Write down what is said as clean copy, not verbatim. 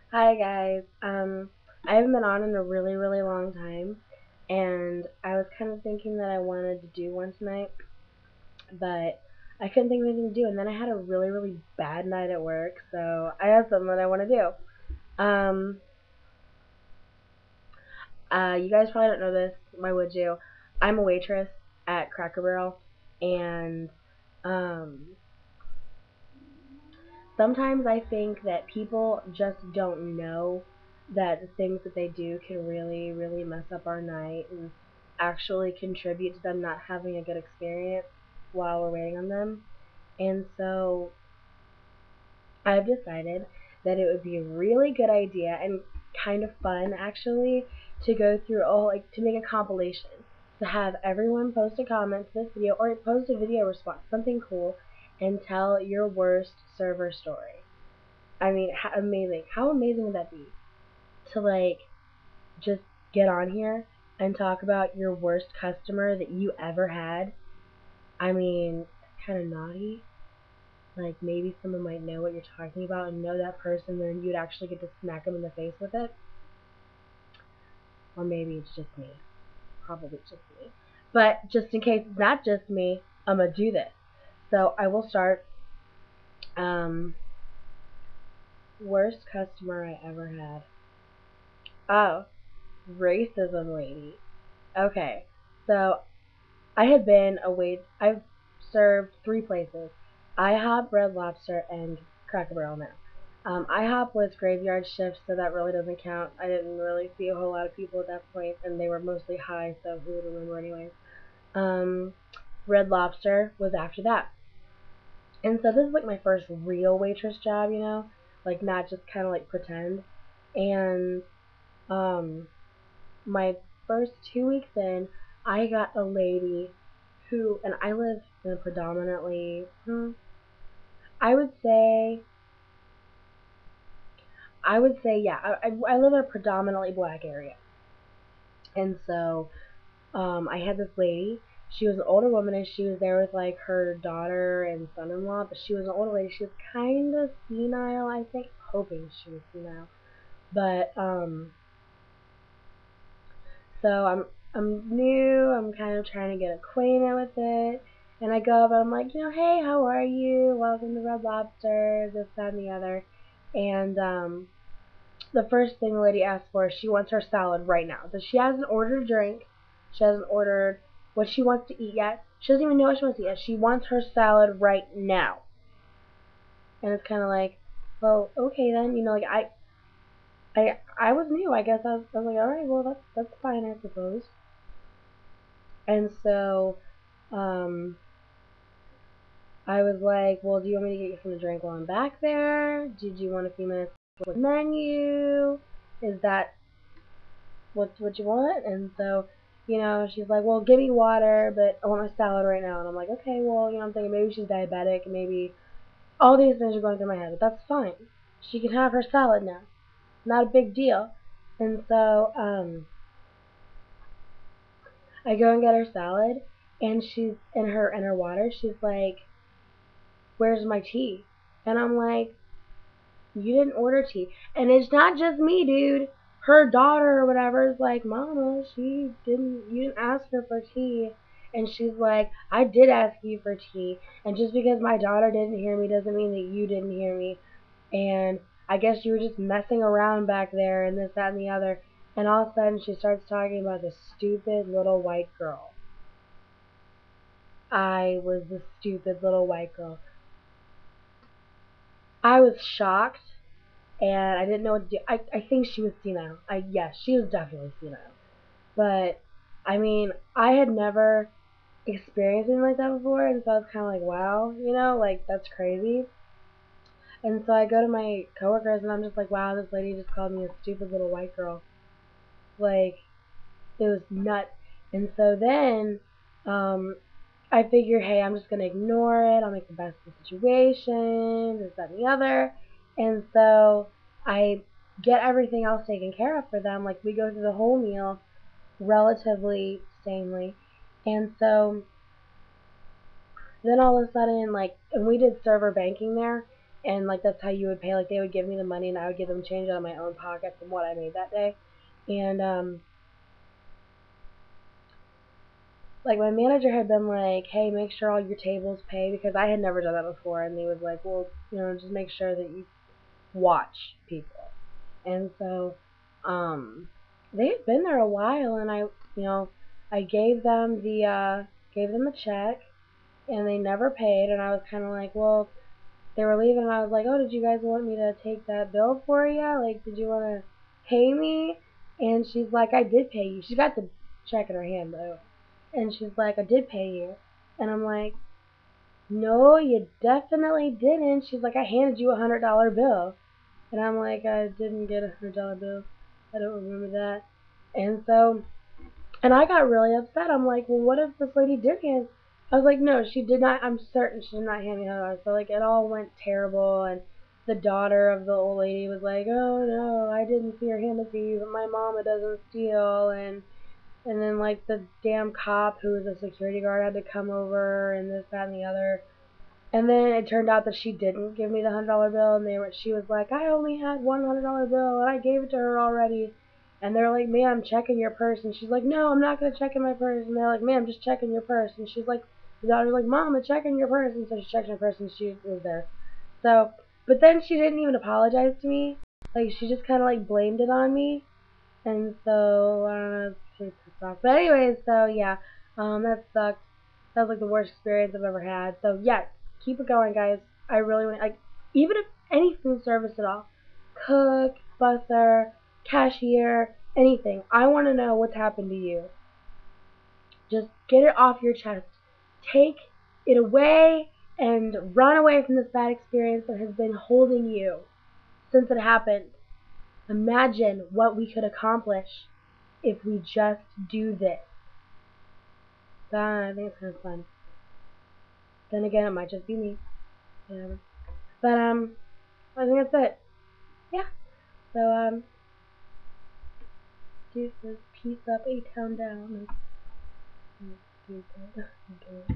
Hi guys. I haven't been on in a really, really long time, and I was kind of thinking that I wanted to do one tonight, but I couldn't think of anything to do, and then I had a really, really bad night at work, so I have something that I want to do. Um, you guys probably don't know this. Why would you? I'm a waitress at Cracker Barrel, and um, sometimes I think that people just don't know that the things that they do can really, really mess up our night and actually contribute to them not having a good experience while we're waiting on them. And so I've decided that it would be a really good idea and kind of fun actually to go through all like to make a compilation to have everyone post a comment to this video or post a video response, something cool, and tell your worst server story. I mean, how amazing! How amazing would that be to like just get on here and talk about your worst customer that you ever had? I mean, it's kind of naughty. Like maybe someone might know what you're talking about and know that person, then you'd actually get to smack them in the face with it. Or maybe it's just me. Probably just me. But just in case it's not just me, I'm gonna do this. So I will start. Um, Worst customer I ever had. Oh, racism lady. Okay, so I had been I've served three places: IHOP, Red Lobster, and Cracker Barrel now. IHOP was graveyard shift, so that really doesn't count. I didn't really see a whole lot of people at that point, and they were mostly high, so who would remember anyways? Um, Red Lobster was after that. And so this is like my first real waitress job, like not just kind of like pretend. And um, my first 2 weeks in, I got a lady who, and I live in a predominantly, I would say, yeah, I live in a predominantly black area. And so, I had this lady. She was an older woman, and she was there with like her daughter and son-in-law. But she was an older lady. She was kind of senile, I think, hoping she was senile. But so I'm new. I'm kind of trying to get acquainted with it. And I go up and I'm like, hey, how are you? Welcome to Red Lobster, this, that, and the other. And the first thing the lady asks for is she wants her salad right now. So she hasn't ordered a drink. She hasn't ordered what she wants to eat yet. She doesn't even know what she wants to eat yet. She wants her salad right now. And it's kind of like, well, okay then. Like I was new. I guess I was like, all right, well that's fine, I suppose. And so, um, I was like, well, do you want me to get you something to drink while I'm back there? Did you want a few minutes with the menu? Is that what you want? And so, she's like, well, give me water, but I want my salad right now. And I'm like, okay, well, I'm thinking maybe she's diabetic, maybe all these things are going through my head, but that's fine. She can have her salad now. Not a big deal. And so, I go and get her salad, and she's in her water. She's like, where's my tea? And I'm like, you didn't order tea. And it's not just me, dude. Her daughter or whatever is like, Mama, you didn't ask her for tea. And she's like, I did ask you for tea. And just because my daughter didn't hear me doesn't mean that you didn't hear me. And I guess you were just messing around back there and this, that, and the other. And all of a sudden she starts talking about this stupid little white girl. I was the stupid little white girl. I was shocked and I didn't know what to do. I think she was senile. Yes, she was definitely senile. But I mean, I had never experienced anything like that before, and so I was kind of like, wow, like that's crazy. And so I go to my coworkers and I'm just like, wow, this lady just called me a stupid little white girl. Like it was nuts. And so then, um, I figure, hey, I'm just gonna ignore it. I'll make the best of the situation, this, that, and the other. And so I get everything else taken care of for them. Like we go through the whole meal relatively sanely. And so then all of a sudden, like, and we did server banking there. and like that's how you would pay. Like they would give me the money and I would give them change out of my own pocket from what I made that day. And like my manager had been like, hey, make sure all your tables pay, because I had never done that before, and he was like, well, just make sure that you watch people. And so they had been there a while, and I gave them the check, and they never paid, and I was kind of like, well, they were leaving, and I was like, oh, did you guys want me to take that bill for you? Like, did you want to pay me? And she's like, I did pay you. She got the check in her hand, though. And she's like, I did pay you. And I'm like, no, you definitely didn't. She's like, I handed you $100 bill. And I'm like, I didn't get $100 bill. I don't remember that. And so, and I got really upset. I'm like, well, what if this lady did hand? I was like, no, she did not. I'm certain she did not hand me $100. So like, it all went terrible. And the daughter of the old lady was like, oh no, I didn't see her hand it to you, but my mama doesn't steal. And then like the damn cop who was a security guard had to come over, and this, that, and the other. And then it turned out that she didn't give me the $100 bill, and she was like, I only had $100 bill, and I gave it to her already. And they're like, ma'am, check in your purse. And she's like, no, I'm not gonna check in my purse. And they're like, ma'am, just check in your purse. And she's like, the daughter's like, Mama, check in your purse. And so she checked in her purse, and she was there. So, but then she didn't even apologize to me. Like, she just kind of like blamed it on me. And so, I don't know, it's pretty pissed off. But anyways, so yeah, that sucked. That was like the worst experience I've ever had. So yeah, keep it going, guys. I really want, like, even if any food service at all, cook, busser, cashier, anything. I want to know what's happened to you. Just get it off your chest. Take it away and run away from this bad experience that has been holding you since it happened. Imagine what we could accomplish if we just do this. I think it's kind of fun. Then again, it might just be me. Whatever. But I think that's it. Yeah. So deuces, peace up, A-Town down. Stupid. Okay.